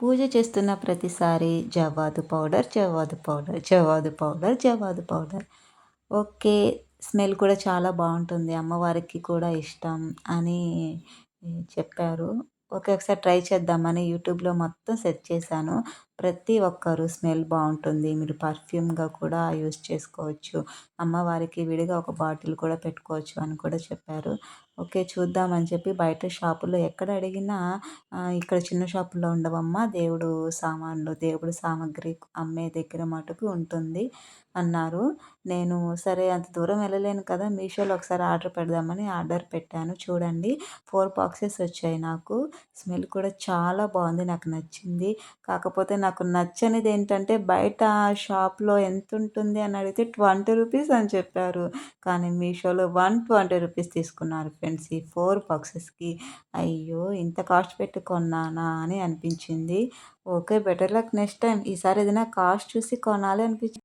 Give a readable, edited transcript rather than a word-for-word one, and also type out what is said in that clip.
పూజ చేస్తున్న ప్రతిసారి జవ్వాదు పౌడర్, జవ్వాదు పౌడర్, జవ్వాదు పౌడర్, జవ్వాదు పౌడర్. ఓకే. స్మెల్ కూడా చాలా బావుంటుంది. అమ్మవారికి కూడా ఇష్టం అని చెప్పారు. ఓకే. ఒకసారి ట్రై చేద్దామని యూట్యూబ్‌లో మొత్తం సెర్చ్ చేశాను. ప్రతి ఒక్కరు స్మెల్ బావుంటుంది. మీరు పర్ఫ్యూమ్‌గా కూడా యూజ్ చేసుకోవచ్చు. అమ్మవారికి విడిగా ఒక బాటిల్ కూడా పెట్టుకోవచ్చు అని కూడా చెప్పారు. ఓకే. చూద్దామని చెప్పి బయట షాపుల్లో ఎక్కడ అడిగినా ఇక్కడ చిన్న షాపుల్లో ఉండవమ్మా. దేవుడు సామాగ్రి అమ్మే దగ్గర మటుకు ఉంటుంది అన్నారు. నేను సరే అంత దూరం వెళ్ళలేను కదా! మీషోలో ఒకసారి ఆర్డర్ పెడదామని ఆర్డర్ పెట్టాను. చూడండి 4 బాక్సెస్ వచ్చాయి నాకు. స్మెల్ కూడా చాలా బావుంది. నాకు నచ్చింది. కాకపోతే నాకు నచ్చనిదేంటంటే బయట షాప్‌లో ఎంతుంటుంది అని అడిగితే ₹20 అని చెప్పారు. కానీ మీషోలో ₹120 తీసుకున్నారు ఫ్రెండ్స్ ఈ 4 బాక్సెస్‌కి. అయ్యో! ఇంత కాస్ట్ పెట్టి కొన్నానా అని అనిపించింది. Okay. Better luck next time. ఈసారి ఏదైనా కాస్ట్ చూసి కొనాలి అనిపించింది.